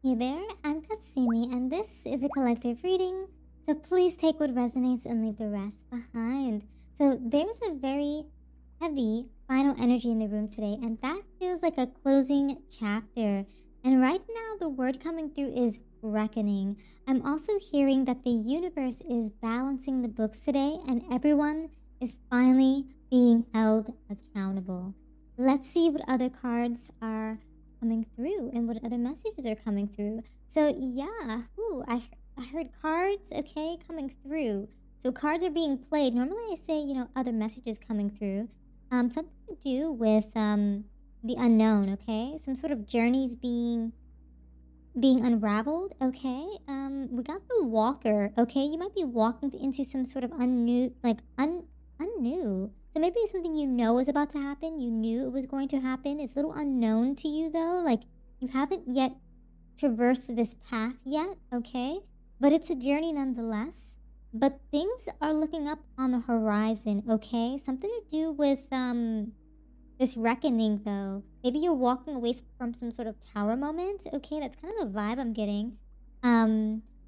Hey there, I'm Katsumi, and this is a collective reading. So please take what resonates and leave the rest behind. So there's a very heavy final energy in the room today, and that feels like a closing chapter. And right now, the word coming through is reckoning. I'm also hearing that the universe is balancing the books today, and everyone is finally being held accountable. Let's see what other cards are coming through and what other messages are coming through. So yeah, I heard cards, okay, coming through. So cards are being played. Normally I say, other messages coming through. Something to do with the unknown, okay? Some sort of journeys being unraveled, okay? We got the walker, okay? You might be walking into some sort of unnew. So maybe it's something you know is about to happen. You knew it was going to happen. It's a little unknown to you though. Like you haven't yet traversed this path yet, okay? But it's a journey nonetheless. But things are looking up on the horizon, okay? Something to do with this reckoning, though. Maybe you're walking away from some sort of tower moment. Okay, that's kind of the vibe I'm getting.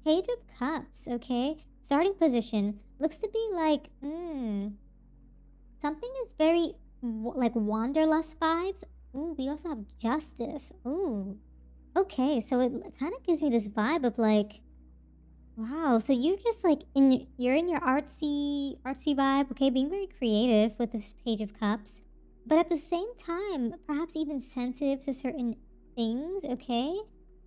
Page of Cups. Okay, starting position looks to be like something is very like wanderlust vibes. Ooh, we also have Justice. Ooh, okay. So it kind of gives me this vibe of like, wow. So you're just like you're in your artsy vibe. Okay, being very creative with this Page of Cups, but at the same time, perhaps even sensitive to certain things. Okay,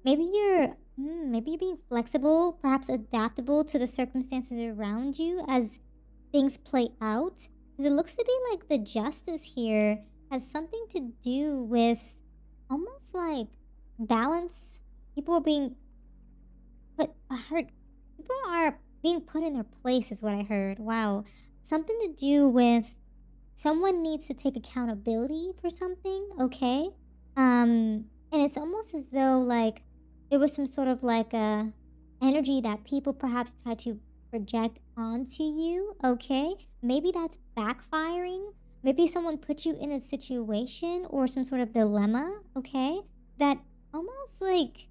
maybe you're being flexible, perhaps adaptable to the circumstances around you as things play out. Because it looks to be like the Justice here has something to do with almost like balance. People are being I heard people are being put in their place, is what I heard. Wow. Something to do with someone needs to take accountability for something, okay? And it's almost as though like there was some sort of like a energy that people perhaps try to project onto you, okay? Maybe that's backfiring. Maybe someone put you in a situation or some sort of dilemma, okay? That almost like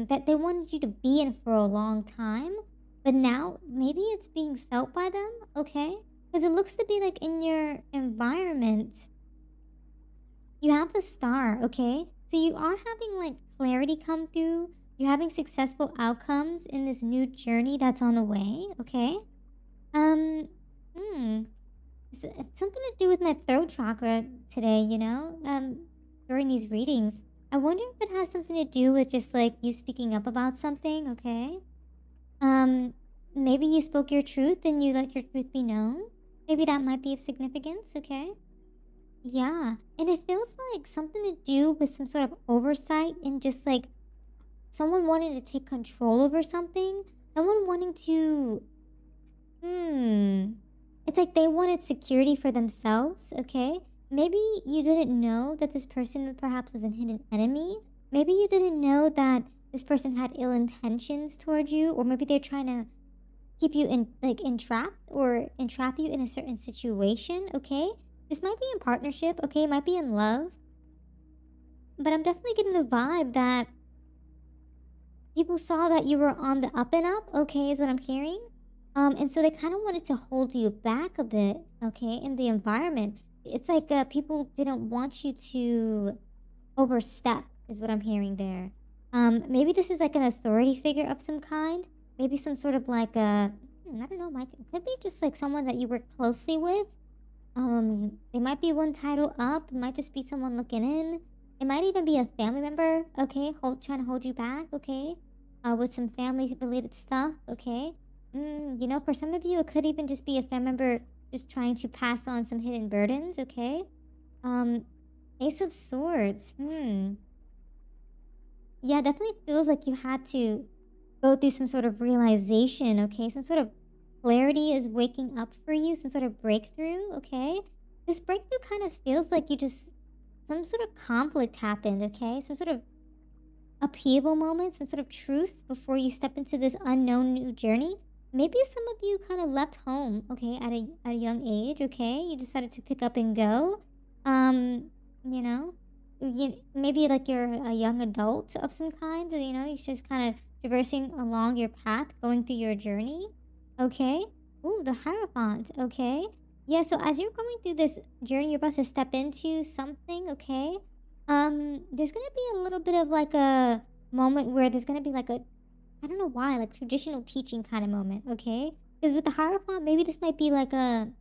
that they wanted you to be in for a long time, but now maybe it's being felt by them, okay? Because it looks to be like in your environment, you have the star, okay? So you are having like clarity come through. You're having successful outcomes in this new journey that's on the way, okay? Um, hmm. It's something to do with my throat chakra today, during these readings. I wonder if it has something to do with just like you speaking up about something, okay? Um, Maybe you spoke your truth and you let your truth be known. Maybe that might be of significance, okay? Yeah, and it feels like something to do with some sort of oversight and just like someone wanting to take control over something, someone wanting to Hmm. It's like they wanted security for themselves, okay? Maybe you didn't know that this person perhaps was a hidden enemy. Maybe you didn't know that this person had ill intentions towards you, or maybe they're trying to keep you in like entrapped or entrap you in a certain situation, okay? This might be in partnership, okay? It might be in love, but I'm definitely getting the vibe that people saw that you were on the up and up, okay, is what I'm hearing. And so they kind of wanted to hold you back a bit, okay, in the environment. It's like people didn't want you to overstep, is what I'm hearing there. Maybe this is like an authority figure of some kind. Maybe some sort of like I don't know, Mike. It could be just like someone that you work closely with. They might be one title up. It might just be someone looking in. It might even be a family member, okay, trying to hold you back, okay, with some family related stuff, okay. For some of you, it could even just be a family member just trying to pass on some hidden burdens, okay. Um, Ace of Swords. Yeah, definitely feels like you had to go through some sort of realization, okay? Some sort of clarity is waking up for you, some sort of breakthrough, okay? This breakthrough kind of feels like some sort of conflict happened, okay? Some sort of upheaval moment, some sort of truth before you step into this unknown new journey. Maybe some of you kind of left home, okay, at a young age, okay? You decided to pick up and go. Um, you know, maybe like you're a young adult of some kind, you're just kind of traversing along your path, going through your journey. Okay. Ooh, the Hierophant. Okay. Yeah, so as you're going through this journey, you're about to step into something, okay? There's gonna be a little bit of like a moment where there's gonna be like a, I don't know why, like traditional teaching kind of moment, okay? Because with the Hierophant, maybe this might be like a,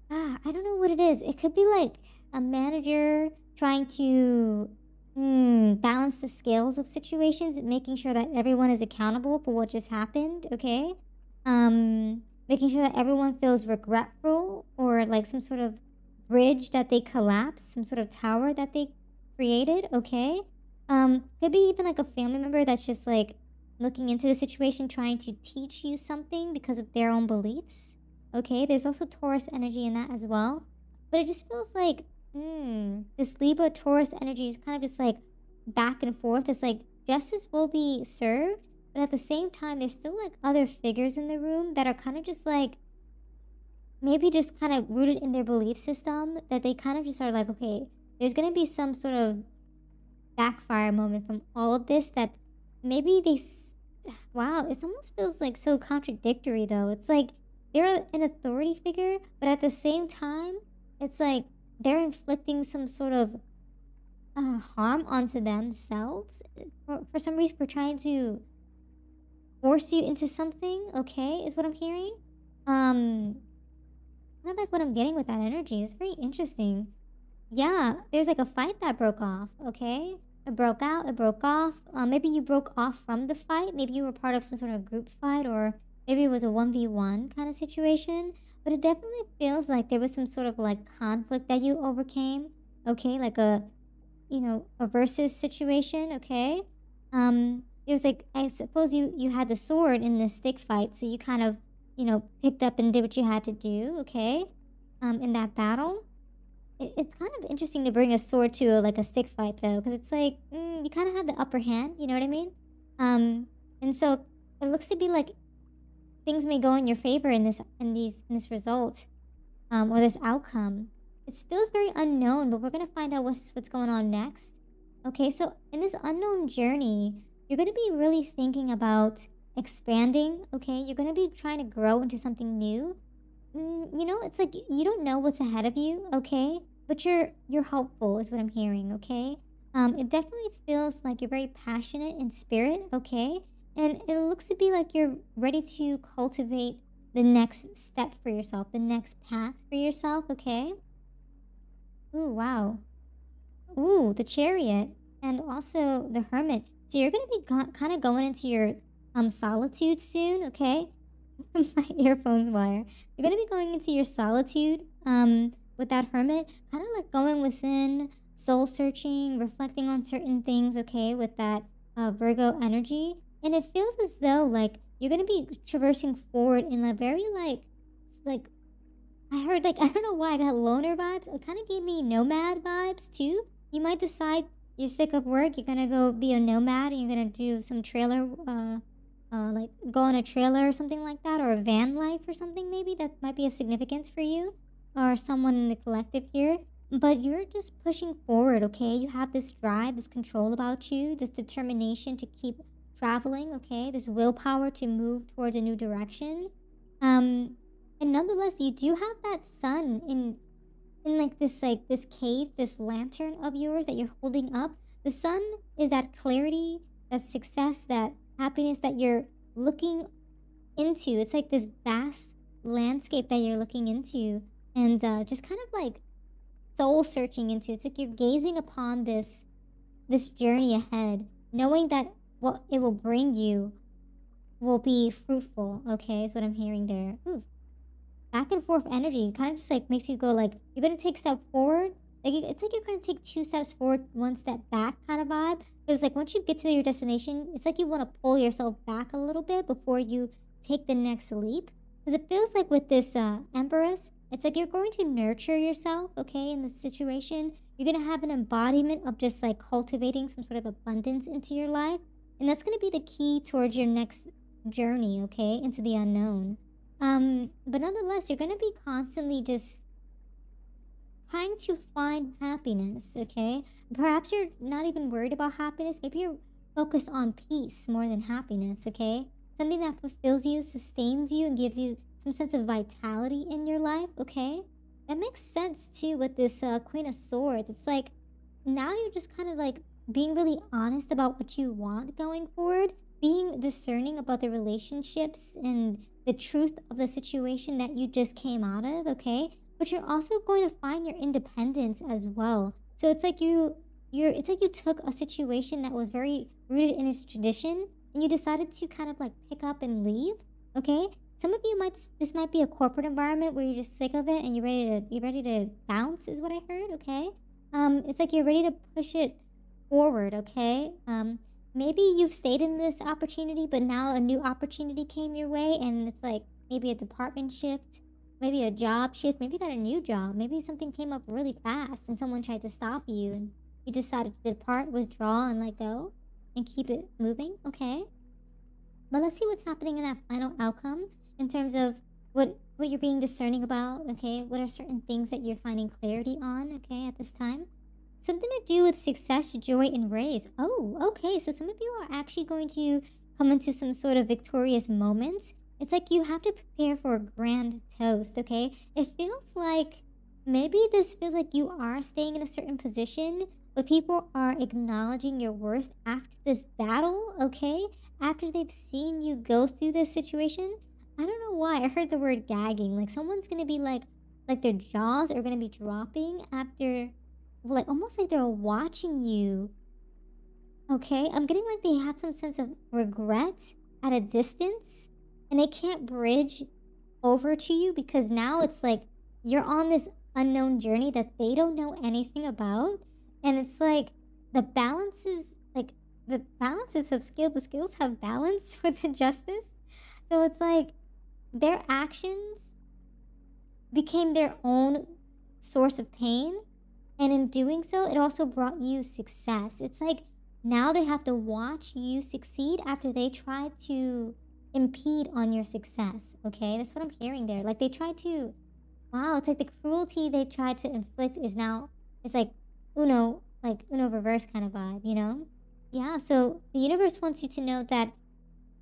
I don't know what it is. It could be like a manager trying to balance the scales of situations, making sure that everyone is accountable for what just happened, okay? Making sure that everyone feels regretful, or like some sort of bridge that they collapsed, some sort of tower that they created, okay? Could be even like a family member that's just like looking into the situation, trying to teach you something because of their own beliefs. Okay, there's also Taurus energy in that as well. But it just feels like, this Libra Taurus energy is kind of just like back and forth. It's like justice will be served, but at the same time, there's still like other figures in the room that are kind of just like, maybe just kind of rooted in their belief system, that they kind of just are like, okay, there's going to be some sort of backfire moment from all of this, that maybe wow, it almost feels like so contradictory though. It's like they're an authority figure, but at the same time, it's like they're inflicting some sort of harm onto themselves for some reason, for trying to force you into something, okay, is what I'm hearing. um kind of like what I'm getting with that energy. It's very interesting. Yeah, there's like a fight that broke off, okay? It broke out, it broke off. Maybe you broke off from the fight. Maybe you were part of some sort of group fight, or maybe it was a 1v1 kind of situation. But it definitely feels like there was some sort of like conflict that you overcame, okay? Like a versus situation, okay? It was like, I suppose you had the sword in the stick fight, so you kind of, picked up and did what you had to do, okay? In that battle. It's kind of interesting to bring a sword to like a stick fight though, because it's like, you kind of have the upper hand. You know what I mean? Um, and so it looks to be like things may go in your favor in this result, or this outcome. It feels very unknown, but we're gonna find out what's going on next. Okay, so in this unknown journey, you're gonna be really thinking about expanding. Okay, you're gonna be trying to grow into something new. It's like you don't know what's ahead of you, okay? But you're hopeful is what I'm hearing, okay? It definitely feels like you're very passionate in spirit, okay? And it looks to be like you're ready to cultivate the next step for yourself, the next path for yourself, okay? Ooh, wow. Ooh, the Chariot and also the Hermit. So you're gonna be kind of going into your solitude soon, okay? My earphones wire. You're gonna be going into your solitude with that Hermit, kind of like going within, soul searching, reflecting on certain things, okay, with that Virgo energy. And it feels as though like you're gonna be traversing forward in a very like I heard, like, I don't know why I got loner vibes. It kind of gave me nomad vibes too. You might decide you're sick of work, you're gonna go be a nomad, and you're gonna do some trailer, like go on a trailer or something like that, or a van life or something maybe that might be of significance for you, or someone in the collective here. But you're just pushing forward, okay? You have this drive, this control about you, this determination to keep traveling, okay? This willpower to move towards a new direction. Um, and nonetheless, you do have that sun in like this cave, this lantern of yours that you're holding up. The sun is that clarity, that success, that happiness that you're looking into. It's like this vast landscape that you're looking into, and just kind of like soul searching into. It's like you're gazing upon this journey ahead, knowing that what it will bring you will be fruitful. Okay, is what I'm hearing there. Ooh, back and forth energy kind of just like makes you go like you're gonna take a step forward. Like it's like you're gonna take two steps forward, one step back kind of vibe. Because like once you get to your destination, it's like you want to pull yourself back a little bit before you take the next leap. Because it feels like with this Empress, it's like you're going to nurture yourself, okay, in this situation. You're gonna have an embodiment of just like cultivating some sort of abundance into your life. And that's gonna be the key towards your next journey, okay, into the unknown. But nonetheless, you're gonna be trying to find happiness, okay? Perhaps you're not even worried about happiness. Maybe you're focused on peace more than happiness, okay? Something that fulfills you, sustains you, and gives you some sense of vitality in your life, okay? That makes sense too with this Queen of Swords. It's like now you're just kind of like being really honest about what you want going forward, being discerning about the relationships and the truth of the situation that you just came out of, okay? But you're also going to find your independence as well. So it's like it's like you took a situation that was very rooted in its tradition and you decided to kind of like pick up and leave, okay? Some of you might this might be a corporate environment where you're just sick of it and you're ready to bounce is what I heard, okay? It's like you're ready to push it forward, okay? Maybe you've stayed in this opportunity, but now a new opportunity came your way, and it's like maybe a department shift, maybe a job shift, maybe you got a new job, maybe something came up really fast and someone tried to stop you, and you decided to depart, withdraw, and let go, and keep it moving, okay? But let's see what's happening in that final outcome in terms of what you're being discerning about, okay? What are certain things that you're finding clarity on, okay, at this time? Something to do with success, joy, and raise. Oh, okay. So some of you are actually going to come into some sort of victorious moments. It's like you have to prepare for a grand toast, okay? It feels like maybe this feels like you are staying in a certain position, but people are acknowledging your worth after this battle, okay? After they've seen you go through this situation. I don't know why. I heard the word gagging. Like someone's gonna be like their jaws are gonna be dropping after like almost like they're watching you. Okay, I'm getting like they have some sense of regret at a distance and they can't bridge over to you because now it's like you're on this unknown journey that they don't know anything about. And it's like the balances, like the balances of skill, the skills have balance with the justice. So it's like their actions became their own source of pain. And in doing so, it also brought you success. It's like now they have to watch you succeed after they try to impede on your success. Okay, that's what I'm hearing there. Like they try to, wow, it's like the cruelty they tried to inflict is now, it's like Uno reverse kind of vibe, you know? Yeah, so the universe wants you to know that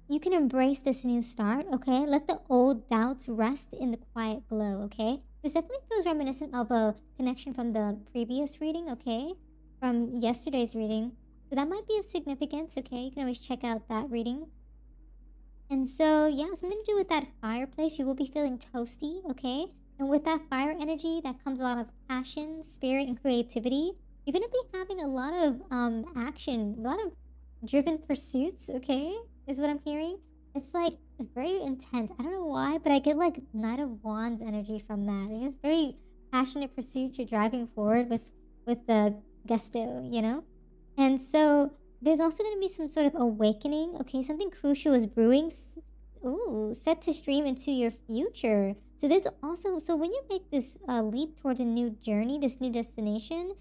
you can embrace this new start, okay? Let the old doubts rest in the quiet glow, okay? This definitely feels reminiscent of a connection from the previous reading, okay? From yesterday's reading. So that might be of significance, okay? You can always check out that reading. And so, yeah, something to do with that fireplace. You will be feeling toasty, okay? And with that fire energy, that comes a lot of passion, spirit, and creativity. You're gonna be having a lot of action, a lot of driven pursuits, okay? Is what I'm hearing. It's like it's very intense. I don't know why, but I get like Knight of Wands energy from that. It's very passionate pursuit. You're driving forward with the gusto, you know? And so there's also going to be some sort of awakening. Okay, something crucial is brewing. Ooh, set to stream into your future. So there's also so when you make this leap towards a new journey, this new destination,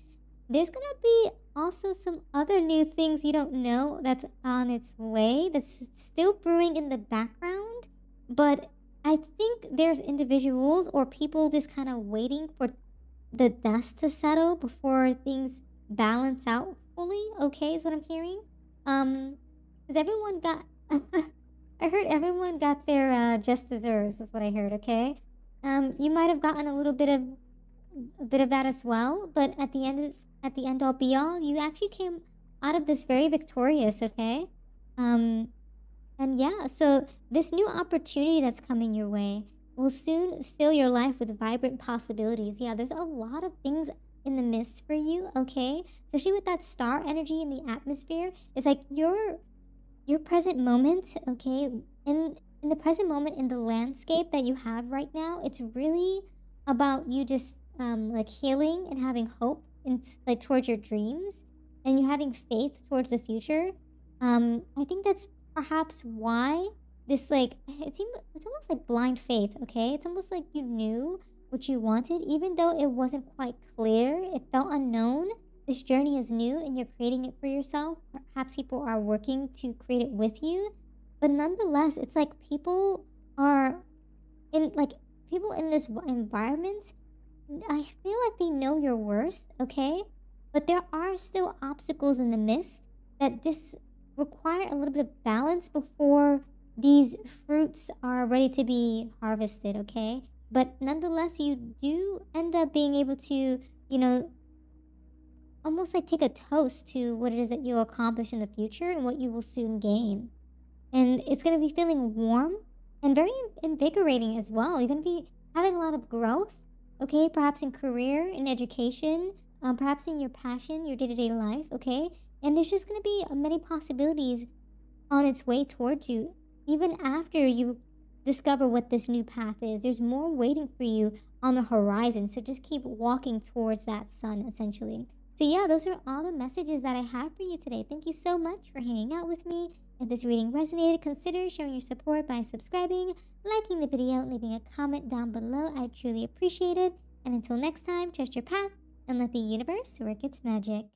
there's gonna be also some other new things you don't know that's on its way. That's still brewing in the background, but I think there's individuals or people just kind of waiting for the dust to settle before things balance out fully. Okay, is what I'm hearing. Because everyone got, I heard everyone got their just deserves. Is what I heard. Okay, you might have gotten a bit of that as well, but at the end all be all, you actually came out of this very victorious. Okay, um, and yeah, so this new opportunity that's coming your way will soon fill your life with vibrant possibilities. Yeah, there's a lot of things in the midst for you, okay? Especially with that star energy in the atmosphere. It's like your present moment, okay? In the present moment in the landscape that you have right now, it's really about you just like healing and having hope in like towards your dreams and you having faith towards the future. I think that's perhaps why this like it's almost like blind faith, okay? It's almost like you knew what you wanted even though it wasn't quite clear. It felt unknown. This journey is new and you're creating it for yourself. Perhaps people are working to create it with you. But nonetheless, it's like are in like people in this environment I feel like they know your worth, okay? But there are still obstacles in the midst that just require a little bit of balance before these fruits are ready to be harvested, okay? But nonetheless, you do end up being able to, you know, almost like take a toast to what it is that you'll accomplish in the future and what you will soon gain. And it's going to be feeling warm and very invigorating as well. You're going to be having a lot of growth, okay? Perhaps in career, in education, perhaps in your passion, your day to day life, okay? And there's just going to be many possibilities on its way towards you. Even after you discover what this new path is, there's more waiting for you on the horizon. So just keep walking towards that sun, essentially. So, yeah, those are all the messages that I have for you today. Thank you so much for hanging out with me. If this reading resonated, consider showing your support by subscribing, liking the video, and leaving a comment down below. I truly appreciate it. And until next time, trust your path and let the universe work its magic.